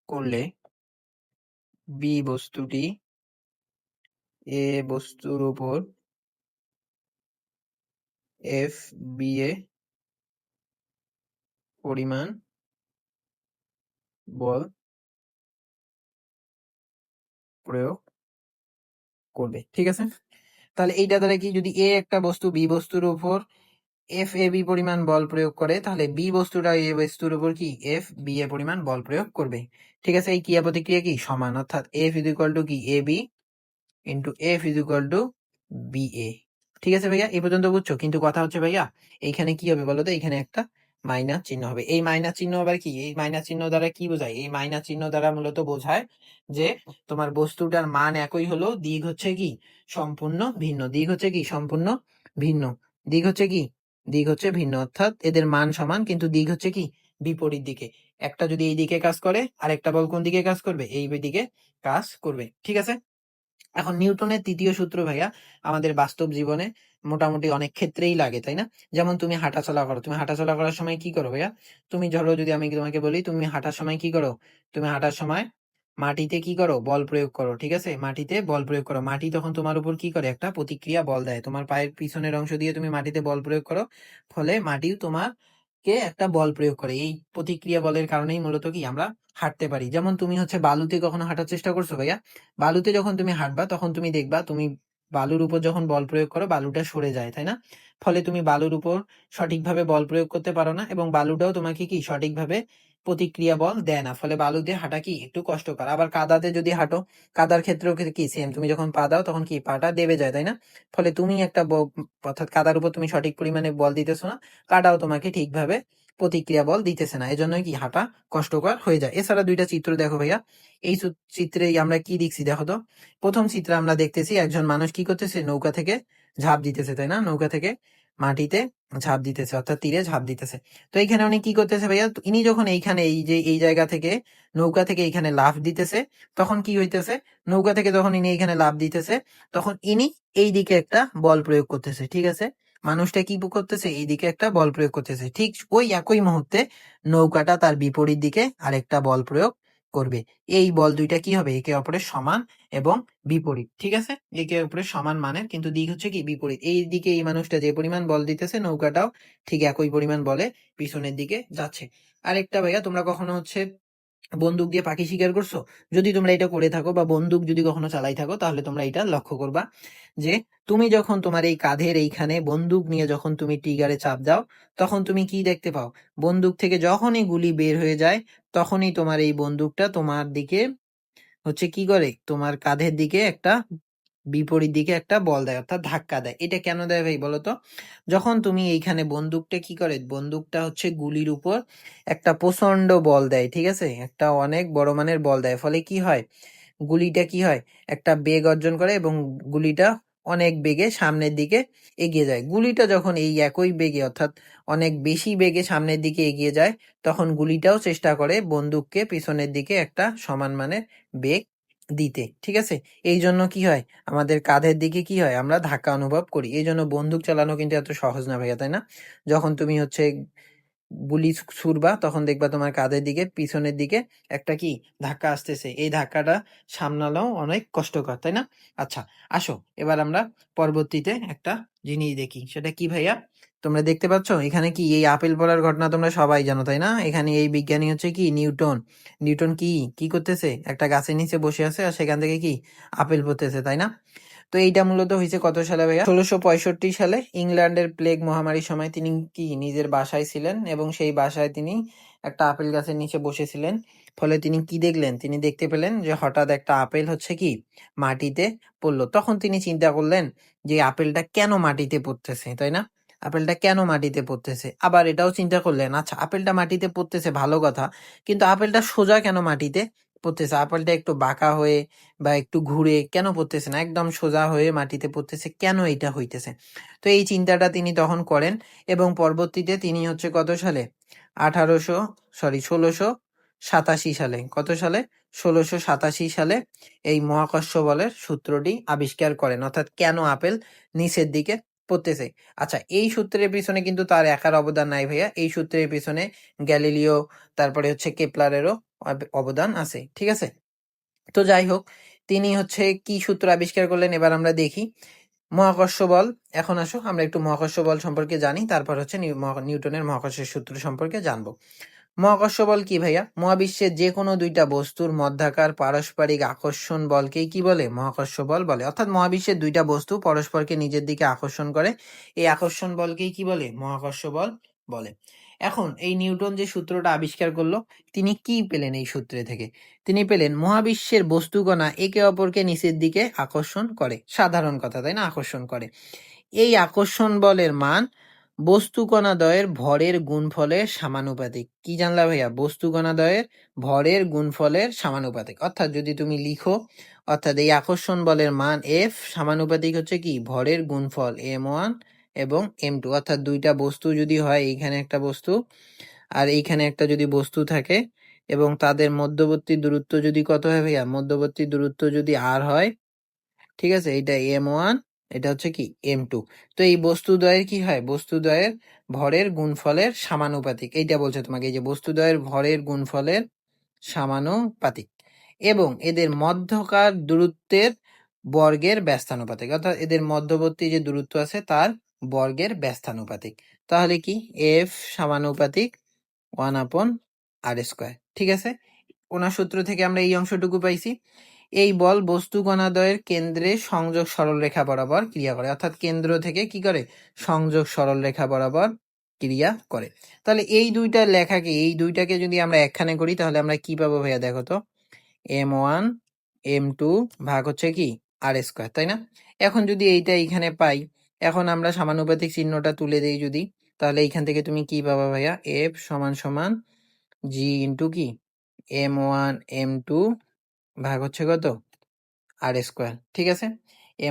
করলে বি বস্তুটি এ বস্তুর উপর এফ বি এ পরিমাণ বল প্রয়োগ করবে, ঠিক আছে? তাহলে এইটা দ্বারা কি, যদি এ একটা বস্তু বি বস্তুর উপর এফ এ বি পরিমাণ বল প্রয়োগ করে, তাহলে বি বস্তুটা এ বস্তুর উপর কি এফ বি এ পরিমাণ বল প্রয়োগ করবে, ঠিক আছে? এই ক্রিয়া প্রতিক্রিয়া কি সমান, অর্থাৎ এফ ইজ ইকুয়াল টু কি A B into F is equal to B A. ঠিক আছে ভাইয়া, এই পর্যন্ত বুঝছো? কিন্তু কথা হচ্ছে ভাইয়া, এইখানে কি হবে বলো তো, এখানে একটা মাইনাস চিহ্ন হবে। এই মাইনাস চিহ্ন আবার কি? এই মাইনাস চিহ্ন দ্বারা কি বোঝায়? এই মাইনাস চিহ্ন দ্বারা মূলত বোঝায় যে তোমার বস্তুটার মান একই হলো, দিক হচ্ছে কি সম্পূর্ণ ভিন্ন, দিক হচ্ছে কি সম্পূর্ণ ভিন্ন, দিক হচ্ছে কি, দিক হচ্ছে ভিন্ন, অর্থাৎ এদের মান সমান কিন্তু দিক হচ্ছে কি বিপরীত দিকে। একটা যদি এই দিকে কাজ করে আর একটা বল কোন দিকে কাজ করবে, এই দিকে কাজ করবে, ঠিক আছে? এখন নিউটনের তৃতীয় সূত্র ভাইয়া আমাদের বাস্তব জীবনে মোটামুটি অনেক ক্ষেত্রেই লাগে, তাই না? যেমন তুমি হাঁটাচলা করো, তুমি হাঁটাচলা করার সময় কি করো ভাইয়া? তুমি ধরো যদি আমি তোমাকে বলি, তুমি হাঁটার সময় কি করো? তুমি হাঁটার সময় মাটিতে কি করো, বল প্রয়োগ করো, ঠিক আছে? মাটিতে বল প্রয়োগ করো, মাটি তখন তোমার উপর কি করে, একটা প্রতিক্রিয়া বল দেয়, তোমার পায়ের পিছনের অংশ দিয়ে তুমি মাটিতে বল প্রয়োগ করো, ফলে মাটিও তোমার কে একটা বল প্রয়োগ করে। এই প্রতিক্রিয়া বলের কারণেই মূলত কি আমরা হাঁটতে পারি। যেমন তুমি হচ্ছে বালুতে কখনো হাঁটার চেষ্টা করছো ভাইয়া? বালুতে যখন তুমি হাঁটবা তখন তুমি দেখবা, তুমি বালুর উপর যখন বল প্রয়োগ করো বালুটা সরে যায়, তাই না? ফলে তুমি বালুর উপর সঠিকভাবে বল প্রয়োগ করতে পারো না, এবং বালুটাও তোমাকে কি সঠিকভাবে প্রতিক্রিয়া বল দেয় না, ফলে বালু দিয়ে হাঁটা কি একটু কষ্টকর। আবার কাদাতে যদি হাঁটো, কাদার ক্ষেত্রেও কি সেম, তুমি যখন পা দাও তখন কি পাটা দেবে যায়, তাই না? ফলে তুমি একটা অর্থাৎ কাদার উপর তুমি সঠিক পরিমাণে বল দিতেছো না, কাদাও তোমাকে ঠিকভাবে প্রতিক্রিয়া বল দিতেছে না, এজন্যই কি হাঁটা কষ্টকর হয়ে যায়। এছাড়া দুইটা চিত্র দেখো ভাইয়া, এই চিত্রে আমরা কি দেখছি দেখো তো। প্রথম চিত্রে আমরা দেখতেছি একজন মানুষ কি করতেছে, নৌকা থেকে ঝাঁপ দিতেছে, তাই না? নৌকা থেকে মাটিতে ঝাঁপ দিতেছে, অর্থাৎ তীরে ঝাঁপ দিতেছে। তো এইখানে উনি কি করতেছে ভাইয়া? তো ইনি যখন এইখানে এই যে এই জায়গা থেকে নৌকা থেকে এইখানে লাফ দিতেছে, তখন কি হইতেছে, নৌকা থেকে যখন ইনি এইখানে লাফ দিতেছে তখন ইনি এই দিকে একটা বল প্রয়োগ করতেছে, ঠিক আছে? মানুষটা কি করতেছে, এইদিকে একটা বল প্রয়োগ করতেছে, ঠিক ওই একই মুহূর্তে নৌকাটা তার বিপরীত দিকে আরেকটা বল প্রয়োগ করবে। এই বল দুইটা কি হবে, একে অপরের সমান এবং বিপরীত, ঠিক আছে? একে অপরের সমান মানের, কিন্তু দিক হচ্ছে কি বিপরীত। এই দিকে এই মানুষটা যে পরিমাণ বল দিতেছে, নৌকাটাও ঠিক একই পরিমাণ বলে পিছনের দিকে যাচ্ছে। আরেকটা ভাইয়া, তোমরা কখনো হচ্ছে বন্দুক দিয়ে পাখি শিকার করছো? যদি তোমরা এটা করে থাকো বা বন্দুক যদি কখনো চালাই থাকো, তাহলে তোমরা এটা লক্ষ্য করবা যে তুমি যখন তোমার এই কাঁধের এইখানে বন্দুক নিয়ে যখন তুমি ট্রিগারে চাপ দাও, তখন তুমি কি দেখতে পাও, বন্দুক থেকে যখনই গুলি বের হয়ে যায় তখনই তোমার এই বন্দুকটা তোমার দিকে হচ্ছে কি করে, তোমার কাঁধের দিকে একটা বিপরীত দিকে একটা বল দেয়, অর্থাৎ ধাক্কা দেয়। এটা কেন দেয় ভাই বলতো? যখন তুমি এইখানে বন্দুকটা কি করে, বন্দুকটা হচ্ছে গুলির উপর একটা প্রচন্ড বল দেয়, ঠিক আছে? একটা অনেক বড় মানের বল দেয়, ফলে কি হয়, গুলিটা কি হয়, একটা বেগ অর্জন করে এবং গুলিটা অনেক বেগে সামনের দিকে এগিয়ে যায়। গুলিটা যখন এই একই বেগে, অর্থাৎ অনেক বেশি বেগে সামনের দিকে এগিয়ে যায়, তখন গুলিটাও চেষ্টা করে বন্দুককে পিছনের দিকে একটা সমান মানের বেগ দিতে, ঠিক আছে? এই জন্য কি হয়, আমাদের কাঁধের দিকে কি হয়, আমরা ধাক্কা অনুভব করি। এই জন্য বন্দুক চালানো কিন্তু এত সহজ না ভাইয়া, তাই না? যখন তুমি হচ্ছে বুলি ছুড়বা তখন দেখবা তোমার কাঁধের দিকে পিছনের দিকে একটা কি ধাক্কা আসতেছে, এই ধাক্কাটা সামলানো অনেক কষ্টকর, তাই না? আচ্ছা, আসো এবার আমরা পরবর্তীতে একটা জিনিস দেখি, সেটা কি ভাইয়া? তোমরা দেখতে পাচ্ছ এখানে কি এই আপেল পড়ার ঘটনা তোমরা সবাই জানো, তাই না? এখানে এই বিজ্ঞানী হচ্ছে কি নিউটন। নিউটন কি কি করতেছে? একটা গাছের নিচে বসে আছে আর সেখান থেকে কি আপেল পড়তেছে, তাই না? তো এইটা মূলত হয়েছে কত সালে ভাইয়া? 1665 সালে ইংল্যান্ডের প্লেগ মহামারীর সময় তিনি কি নিজের বাসায় ছিলেন এবং সেই বাসায় তিনি একটা আপেল গাছের নিচে বসেছিলেন। ফলে তিনি কি দেখলেন? তিনি দেখতে পেলেন যে হঠাৎ একটা আপেল হচ্ছে কি মাটিতে পড়লো। তখন তিনি চিন্তা করলেন যে আপেলটা কেন মাটিতে পড়তেছে, তাই না? আপেলটা কেন মাটিতে পড়তেছে? আবার এটাও চিন্তা করলেন, আচ্ছা আপেলটা মাটিতে পড়তেছে ভালো কথা, কিন্তু আপেলটা সোজা কেন মাটিতে পড়তেছে? আপেলটা একটু বাঁকা হয়ে বা একটু ঘুরে কেন পড়তেছে না, একদম সোজা হয়ে মাটিতে পড়তেছে, কেন এইটা হইতেছে? তো এই চিন্তাটা তিনি তখন করেন এবং পরবর্তীতে তিনি হচ্ছে কত সালে 1687 সালে, কত সালে? 1687 সালে এই মহাকর্ষ বলের সূত্রটি আবিষ্কার করেন, অর্থাৎ কেন আপেল নিচের দিকে পড়তেছে। আচ্ছা, এই সূত্রের পিছনে কিন্তু তার একার অবদান নাই ভাইয়া, এই সূত্রের পিছনে গ্যালিলিও তারপরে হচ্ছে কেপলারেরও অবদান আছে, ঠিক আছে? তো যাই হোক, তিনি হচ্ছে কি সূত্র আবিষ্কার করলেন এবার আমরা দেখি। মহাকর্ষ বল। এখন আসো আমরা একটু মহাকর্ষ বল সম্পর্কে জানি, তারপর হচ্ছে নিউটনের মহাকর্ষের সূত্র সম্পর্কে জানবো। মহাকর্ষ বল কি ভাইয়া? মহাবিশ্বের যে কোনো দুইটা বস্তুর মধ্যাকার পারস্পরিক আকর্ষণ বলকেই কি বলে? মহাকর্ষ বল বলে। অর্থাৎ মহাবিশ্বের দুইটা বস্তু পরস্পরকে নিজের দিকে আকর্ষণ করে, এই আকর্ষণ বলকেই কি বলে? মহাকর্ষ বল বলে। এখন এই নিউটন যে সূত্রটা আবিষ্কার করলো, তিনি কি পেলেন এই সূত্রে থেকে? তিনি পেলেন মহাবিশ্বের বস্তুকণা একে অপরকে নিচের দিকে আকর্ষণ করে। সাধারণ কথা, তাই না? আকর্ষণ করে। এই আকর্ষণ বলের মান বস্তুকণাদ্বয়ের ভরের গুণফলের সমানুপাতিক। কি জানলা ভাইয়া? বস্তুকণাদ্বয়ের ভরের গুণফলের সমানুপাতিক। অর্থাৎ যদি তুমি লিখো, অর্থাৎ এই আকর্ষণ বলের মান এফ সমানুপাতিক হচ্ছে কি ভরের গুণফল m1 এবং m2। অর্থাৎ দুইটা বস্তু যদি হয়, এইখানে একটা বস্তু আর এইখানে একটা যদি বস্তু থাকে এবং তাদের মধ্যবর্তী দূরত্ব যদি কত হয় ভাইয়া? মধ্যবর্তী দূরত্ব যদি r হয়, ঠিক আছে, এটা m1, এটা হচ্ছে কি m2। তো এই বস্তুদ্বয়ের কি হয়? বস্তুদ্বয়ের ভরের গুণফলের সমানুপাতিক, এইটা বলছে তোমাকে, এই যে বস্তুদ্বয়ের ভরের গুণফলের সমানুপাতিক এবং এদের মধ্যকার দূরত্বের বর্গের ব্যস্তানুপাতিক। অর্থাৎ এদের মধ্যবর্তী যে দূরত্ব আছে তার বর্গের ব্যস্তানুপাতিক। তাহলে কি এফ সমানুপাতিক 1/r²। ঠিক আছে, ওনার সূত্র থেকে আমরা এই অংশটুকু পাইছি। এই বল বস্তু কণাদ্বয়ের কেন্দ্রে সংযোগ সরলরেখা বরাবর ক্রিয়া করে। অর্থাৎ কেন্দ্র থেকে কি করে? সংযোগ সরলরেখা বরাবর ক্রিয়া করে। তাহলে এই দুইটা লেখাকে, এই দুইটাকে যদি আমরা একখানে করি তাহলে আমরা কি পাবো ভাইয়া? দেখো তো, m1 m2 ভাগ হচ্ছে কি r², তাই না? এখন যদি এইটা এইখানে পাই, এখন আমরা সমানুপাতিক চিহ্নটা তুলে দেই যদি, তাহলে এইখান থেকে তুমি কি পাবা ভাইয়া? f সমান সমান g ইন্টু কি m1 m2 ভাগ হচ্ছে কত? r²। ঠিক আছে,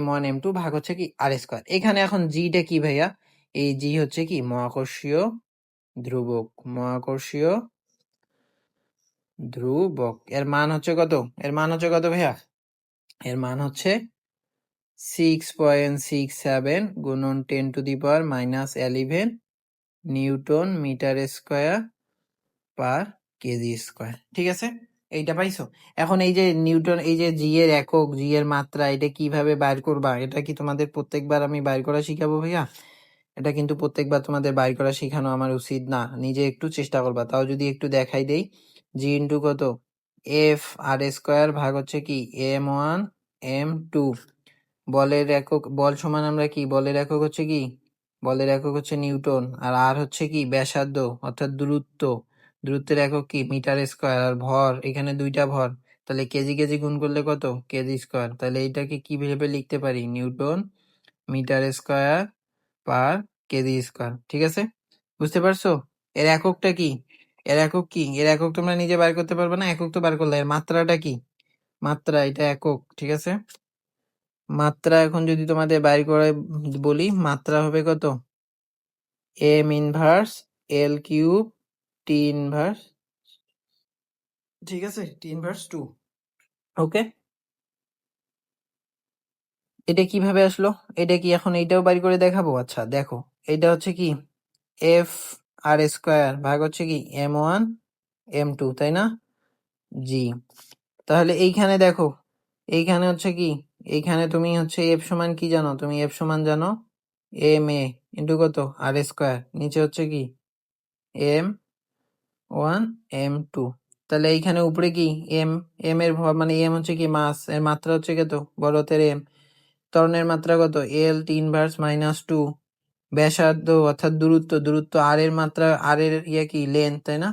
m1 m2 ভাগ হচ্ছে কি r²। এখানে এখন জিটা কি ভাইয়া? এই জি হচ্ছে কি মহাকর্ষীয় ধ্রুবক। মহাকর্ষীয় ধ্রুবক এর মান হচ্ছে কত? এর মান হচ্ছে কত ভাইয়া? এর মান হচ্ছে 6.67 গুণন 10⁻⁻11 newton metre square per KG square. ঠিক আছে, এইটা পাইছো? এখন এই যে নিউটন, এই যে জি এর একক, জি এর মাত্রা, এটা কিভাবে বাইর করবা? এটা কি তোমাদের প্রত্যেকবার আমি বাইর করা শিখাবো ভাইয়া? এটা কিন্তু প্রত্যেকবার তোমাদের বাইর করা শেখানো আমার উচিত না, নিজে একটু চেষ্টা করবা। তাও যদি একটু দেখাই দেই, জি ইন্টু কত? এফ r² ভাগ হচ্ছে কি m1 m2। বলের একক, বল সমান আমরা কি, বলের একক হচ্ছে কি? বলের একক হচ্ছে নিউটন, আর আর হচ্ছে কি ব্যাসার্ধ অর্থাৎ দূরত্ব। দূরত্বের একক কি মিটার স্কয়ার, আর ভর এখানে দুইটা ভর, তাহলে কেজি কেজি গুণ করলে কত? KG square. তাহলে এইটাকে কি ভেবে লিখতে পারি? Newton metre square per KG square. ঠিক আছে, বুঝতে পারছো? এর এককটা কি? এর একক কি? এর একক তোমরা নিজে বার করতে পারবে না, একক তো বার করলে। এর মাত্রাটা কি? মাত্রা, এটা একক। ঠিক আছে, মাত্রা এখন যদি তোমাদের বাইর করে বলি, মাত্রা হবে কত? এম ইনভার্স এল কিউব টি ইনভার্স, ঠিক আছে, টি ইনভার্স 2। ওকে, এটা কিভাবে আসলো? এটা কি এখন এইটাও বাইর করে দেখাবো? আচ্ছা দেখো, এটা হচ্ছে কি এফ আর স্কোয়ার ভাগ হচ্ছে কি m1 m2, তাই না? জি। তাহলে এইখানে দেখো, এইখানে হচ্ছে কি, এইখানে তুমি হচ্ছে এফ সমান কি জানো? তুমি এফ সমান জানো এম এ ইন্টু কত আর স্কোয়ার, নিচে হচ্ছে কি m1 m2। তাহলে এইখানে উপরে কি এম এর ভর মানে এম হচ্ছে কি মাস, এর মাত্রা হচ্ছে কত? বড় হাতের এম। ত্বরণের মাত্রা কত? এল টি ইনভার্স -2। ব্যাসার্ধ অর্থাৎ দূরত্ব আর এর মাত্রা, আর এর ইয়ে কি লেন্থ, তাই না?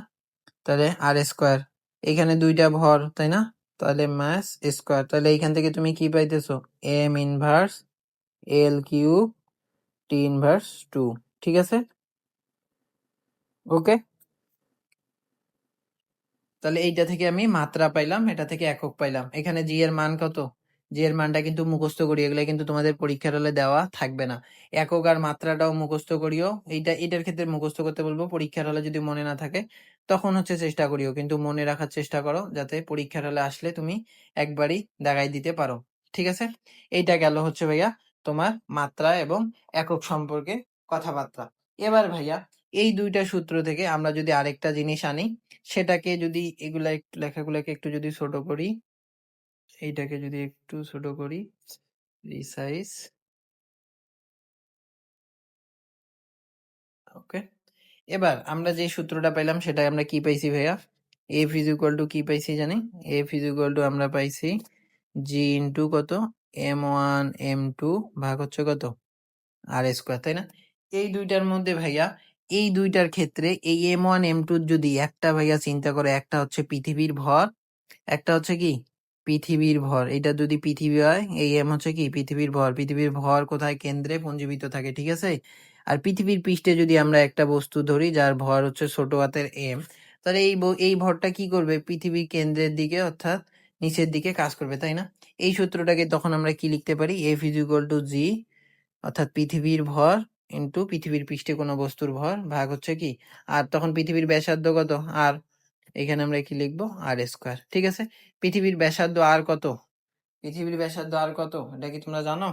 তাহলে আর স্কোয়ার। এখানে দুইটা ভর, তাই না? তাহলে মাস স্কোয়ার। তাহলে এইখান থেকে তুমি কি পাইতেছো? এম ইনভার্স এল কিউব টি ইনভার্স 2। ঠিক আছে, ওকে। তাহলে এইটা থেকে আমি মাত্রা পাইলাম, এটা থেকে একক পাইলাম। এখানে জি এর মান কত? জি এর মানটা কিন্তু মুখস্থ করি, এগুলো কিন্তু তোমাদের পরীক্ষার হলে দেওয়া থাকবে না। একক আর মাত্রাটাও মুখস্থ করিও। এটার ক্ষেত্রে মুখস্থ করতে বলবো, পরীক্ষার হলে যদি মনে না থাকে তখন হচ্ছে চেষ্টা করিও, কিন্তু মনে রাখার চেষ্টা করো যাতে পরীক্ষার হলে আসলে তুমি একবারই দাগাই দিতে পারো। ঠিক আছে, এইটা গেল হচ্ছে ভাইয়া তোমার মাত্রা এবং একক সম্পর্কে কথাবার্তা। এবার ভাইয়া এই দুইটা সূত্র থেকে আমরা যদি আরেকটা জিনিস আনি, সেটাকে যদি এগুলা একটু লেখাগুলোকে একটু যদি ছোট করি, এইটাকে যদি একটু ছোট করি, রিসাইজ, ওকে। এবার আমরা যে সূত্রটা পাইলাম সেটা আমরা কি পাইছি ভাইয়া? এফ ইজ ইকুয়াল টু কি পাইছি জানি? এফ ইজ ইকুয়াল টু আমরা পাইছি জি ইন্টু কত m1 m2 ভাগ হচ্ছে কত আর স্কোয়ার, তাই না? এই দুইটার মধ্যে ভাইয়া, এই দুইটার ক্ষেত্রে এই m1 m2 যদি একটা ভাইয়া চিন্তা করে, একটা হচ্ছে পৃথিবীর ভর, একটা হচ্ছে কি পৃথিবীর ভর। এটা যদি পৃথিবী হয়, এই এম হচ্ছে কি পৃথিবীর ভর। পৃথিবীর ভর কোথায়? কেন্দ্রে পুঞ্জীভূত থাকে, ঠিক আছে? আর পৃথিবীর পৃষ্ঠে যদি আমরা একটা বস্তু ধরি যার ভর হচ্ছে ছোট হাতের এম, তাহলে এই ভরটা কি করবে? পৃথিবীর কেন্দ্রের দিকে অর্থাৎ নিচের দিকে কাজ করবে, তাই না? এই সূত্রটাকে তখন আমরা কি লিখতে পারি? এফ ইজ ইকুয়াল টু জি অর্থাৎ পৃথিবীর ভর ইন্টু পৃথিবীর পৃষ্ঠে কোনো বস্তুর ভর ভাগ হচ্ছে কি, আর তখন পৃথিবীর ব্যাসার্ধ কত? আর এখানে আমরা কি লিখবো? আর স্কোয়ার। ঠিক আছে, পৃথিবীর ব্যাসার্ধ আর কত? পৃথিবীর ব্যাসার্ধ আর কত এটা কি তোমরা জানো?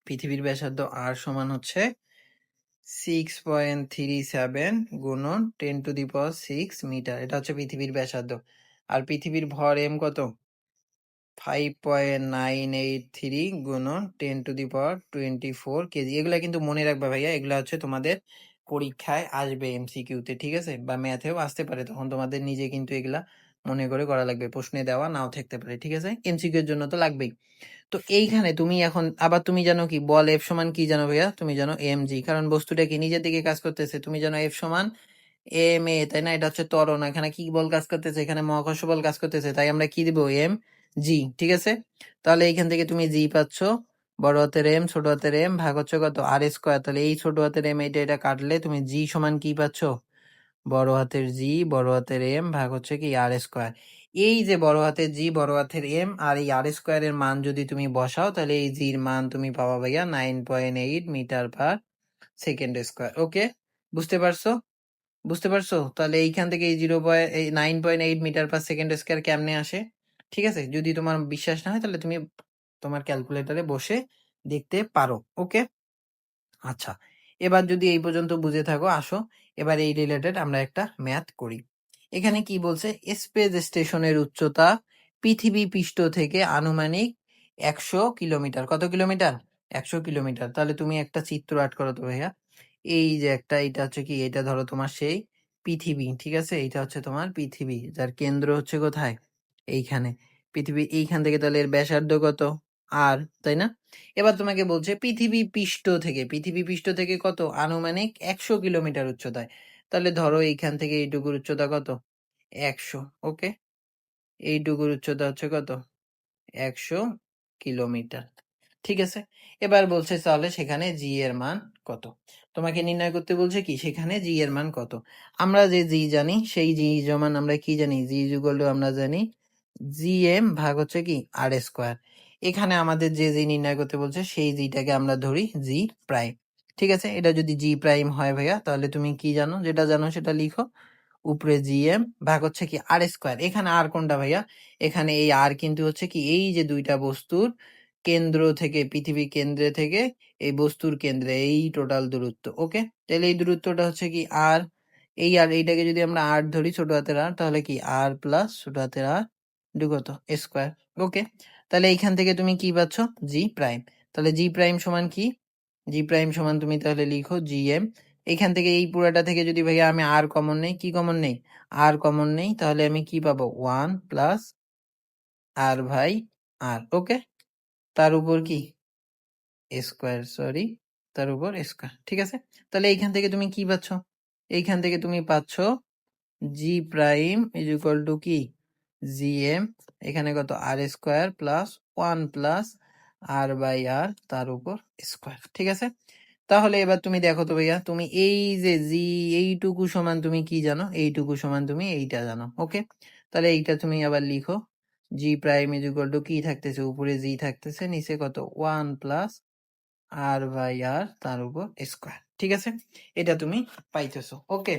পৃথিবীর ব্যাসার্ধ আর সমান হচ্ছে 6.37 গুণন 10⁶ মিটার। এটা হচ্ছে পৃথিবীর ব্যাসার্ধ। আর পৃথিবীর ভর এম কত? 5.983 গুণন 10⁻24 কেজি। এগুলা কিন্তু মনে রাখবা ভাইয়া, এগুলা হচ্ছে তোমাদের পরীক্ষায় আসবে এমসিকিউতে, ঠিক আছে? বা ম্যাথেও আসতে পারে, তখন তোমাদের নিজে কিন্তু এগুলা মনে করে করা লাগবে, প্রশ্নে দেওয়া নাও থাকতে পারে, ঠিক আছে? এমসিকিউ এর জন্য তো লাগবেই। তো এইখানে তুমি এখন আবার তুমি জানো কি বল এফ সমান কি জানো ভাইয়া? তুমি জানো এম জি, কারণ বস্তুটা কি নিজের দিকে কাজ করতেছে। তুমি জানো এফ সমান এম এ, তাই না? এটা হচ্ছে ত্বরণ। এখানে কি বল কাজ করতেছে? এখানে মহাকর্ষ বল কাজ করতেছে, তাই আমরা কি দিব? এম জি, ঠিক আছে? তাহলে এইখান থেকে তুমি জি পাচ্ছ, বড় হাতের এম ছোট হাতের এম ভাগ হচ্ছে কত? R square. তাহলে এই ছোট হাতের এম এটা কাটলে তুমি জি সমান কি পাচ্ছ? বড় হাতের জি বড় হাতের এম ভাগ হচ্ছে কি আর স্কোয়ার। এই যে বড় হাতের জি বড় হাতের এম আর এই আর স্কোয়ারের মান যদি তুমি বসাও, তাহলে এই জির মান তুমি পাবা ভাইয়া 9.8 মিটার পার সেকেন্ড স্কোয়ার। ওকে, বুঝতে পারছো? বুঝতে পারছো? তাহলে এইখান থেকে এই 9.8 মিটার পার সেকেন্ড স্কোয়ার কেমনে আসে? ঠিক আছে, যদি তোমার বিশ্বাস না হয় তাহলে তুমি তোমার ক্যালকুলেটরে বসে দেখতে পারো। ওকে, আচ্ছা। এবার যদি এই পর্যন্ত বুঝে থাকো, আসো এবার এই রিলেটেড আমরা একটা ম্যাথ করি। এখানে কি বলছে? স্পেস স্টেশনের উচ্চতা পৃথিবী পৃষ্ঠ থেকে আনুমানিক 100 কিলোমিটার। কত কিলোমিটার? 100 কিলোমিটার। তাহলে তুমি একটা চিত্র আর্ট করো তো ভাইয়া। এই যে একটা, এটা হচ্ছে কি, এটা ধরো তোমার সেই পৃথিবী, ঠিক আছে? এটা হচ্ছে তোমার পৃথিবী, যার কেন্দ্র হচ্ছে কোথায়? এইখানে পৃথিবী। এইখান থেকে তাহলে এর ব্যাসার্ধ কত? আর, তাই না? এবার তোমাকে বলছে পৃথিবী পৃষ্ঠ থেকে কত? আনুমানিক 100 কিলোমিটার উচ্চতায়। তাহলে ধরো এইখান থেকে এইটুকুর উচ্চতা কত? 100। ওকে, এইটুকুর উচ্চতা হচ্ছে কত? 100 কিলোমিটার। ঠিক আছে, এবার বলছে তাহলে সেখানে জি এর মান কত? তোমাকে নির্ণয় করতে বলছে কি সেখানে জি এর মান কত। আমরা যে জি জানি, সেই জি সমান আমরা কি জানি? জি ইকুয়াল টু আমরা জানি জি এম ভাগ হচ্ছে কি আর স্কোয়ার। এখানে আমাদের যে জি নির্ণয় করতে বলছে সেই জিটাকে আমরা ধরি জি প্রাইম। ঠিক আছে, এটা যদি জি প্রাইম হয় ভাইয়া, তাহলে তুমি কি জানো? যেটা জানো সেটা লিখো। উপরে জি এম ভাগ হচ্ছে কি আর স্কোয়ার। এখানে আর কোনটা ভাইয়া? এখানে এই আর কিন্তু হচ্ছে কি এই যে দুইটা বস্তুর কেন্দ্র থেকে, পৃথিবী কেন্দ্রে থেকে এই বস্তুর কেন্দ্রে এই টোটাল দূরত্ব। ওকে, তাহলে এই দূরত্বটা হচ্ছে কি আর, এই আর এইটাকে যদি আমরা আর ধরি ছোট হাতের আর, তাহলে কি আর প্লাস ছোট হাতের আর ইন্টু কত স্কোয়ার। ওকে, তাহলে এইখান থেকে তুমি কি পাচ্ছ, জি প্রাইম। তাহলে জি প্রাইম সমান কি, জি প্রাইম সমান তুমি তাহলে লিখো জি এম। এইখান থেকে এই পুরাটা থেকে যদি ভাইয়া আমি আর কমন নেই, কি কমন নেই, আর কমন নেই, তাহলে আমি কি পাবো, ওয়ান প্লাস আর ভাই আর। ওকে, তার উপর কি স্কোয়ার, সরি, তার উপর স্কোয়ার। ঠিক আছে, তাহলে এইখান থেকে তুমি কি পাচ্ছ, এইখান থেকে তুমি পাচ্ছ G prime is equal to কি, জি এম, এখানে কত R square plus one plus R by R তার উপর স্কোয়ার। ঠিক আছে, তাহলে এবার তুমি দেখো তো ভাইয়া, তুমি এই যে জি এইটুকু সমান তুমি কি জানো, এইটুকু সমান তুমি এইটা জানো। ওকে, তাহলে এইটা তুমি আবার লিখো, জি প্রাইম ইজ ইকুয়াল টু কি থাকতেছে, উপরে জি থাকতেছে, নিচে কত one plus R by R তার উপর স্কোয়ার। ঠিক আছে, এটা তুমি পাইতেছো। ওকে,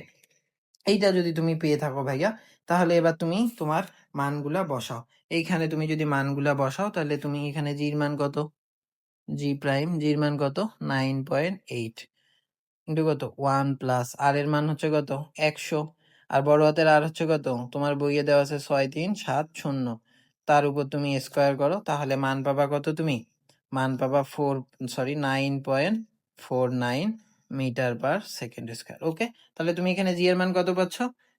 এইটা যদি তুমি পেয়ে থাকো ভাইয়া, তাহলে এবার তুমি তোমার মানগুলা বসাও। এইখানে তুমি যদি মানগুলা বসাও, তাহলে তুমি এখানে জির মান কত, জি প্রাইম জির মান কত 9.8 ইন্টু কত ওয়ান প্লাস আর এর মান হচ্ছে কত 100, আর বড় হাতের আর হচ্ছে কত, তোমার বইয়ে দেওয়া আছে 6370, তার উপর তুমি স্কোয়ার করো, তাহলে মান পাবা কত, তুমি মান পাবা 9.49 মিটার পার সেকেন্ড স্কোয়ার। ওকে, তাহলে তুমি এখানে জি এর মান কত পাচ্ছ,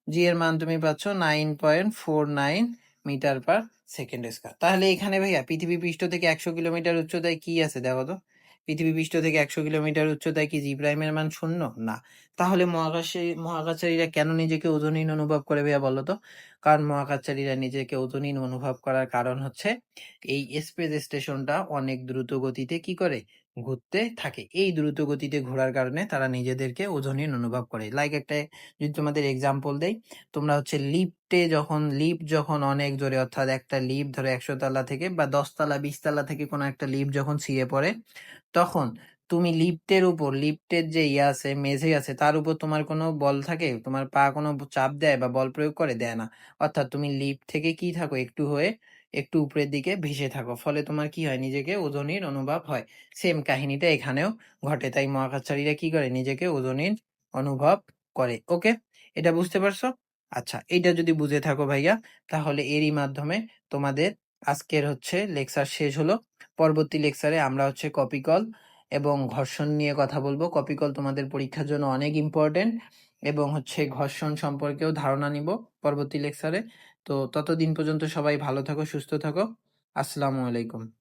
জি এর মান তুমি পাচ্ছ 9.49 মিটার পার সেকেন্ড স্কোয়ার। তাহলে এখানে ভাইয়া পৃথিবী পৃষ্ঠ থেকে 100 কিলোমিটার উচ্চতায় কি আছে দেখো তো, পৃথিবী পৃষ্ঠ থেকে 100 কিলোমিটার উচ্চতায় কি জি প্রাইমের মান শূন্য না। তাহলে মহাকাশচারীরা কেন নিজেকে ওজনহীন অনুভব করে ভাইয়া বলো তো, কারণ মহাকাশচারীরা নিজেকে ওজনহীন অনুভব করার কারণ হচ্ছে এই স্পেস স্টেশনটা অনেক দ্রুত গতিতে কি করে, ঘুরতে থাকে। এই দ্রুত গতিতে ঘোরার কারণে তারা নিজেদেরকে ওজনহীন অনুভব করে। লাইক একটা যদি তোমাদের এক্সাম্পল দেই, তোমরা হচ্ছে লিফট যখন অনেক জোরে, অর্থাৎ একটা লিফট ধরো 100 তলা থেকে বা 10 তলা 20 তলা থেকে কোনো একটা লিফট যখন ছিঁড়ে পড়ে, তখন তুমি লিফটের যে ইয়ে আছে, মেঝে আছে, তার উপর তোমার কোনো বল থাকে, তোমার পা কোনো চাপ দেয় বা বল প্রয়োগ করে, দেয় না। অর্থাৎ তুমি লিফট থেকে কি থাকো, একটু হয়ে একটু উপরের দিকে ভেসে থাকো, ফলে তোমার কি হয়, নিজেকে ওজনের অনুভব হয়। সেম কাহিনীটা এখানেও ঘটে, তাই মহাকাশচারীরা কি করে, নিজেকে ওজনের অনুভব করে। ওকে, এটা বুঝতে পারছো? আচ্ছা, এইটা যদি বুঝে থাকো ভাইয়া, তাহলে এরই মাধ্যমে তোমাদের আজকের হচ্ছে লেকচার শেষ হলো। পরবর্তী লেকচারে আমরা হচ্ছে কপিকল এবং ঘর্ষণ নিয়ে কথা বলবো। কপিকল তোমাদের পরীক্ষার জন্য অনেক ইম্পর্টেন্ট, এবং হচ্ছে ঘর্ষণ সম্পর্কেও ধারণা নিব পরবর্তী লেকচারে। তো ততদিন পর্যন্ত সবাই ভালো থাকো, সুস্থ থাকো। আসসালামু আলাইকুম।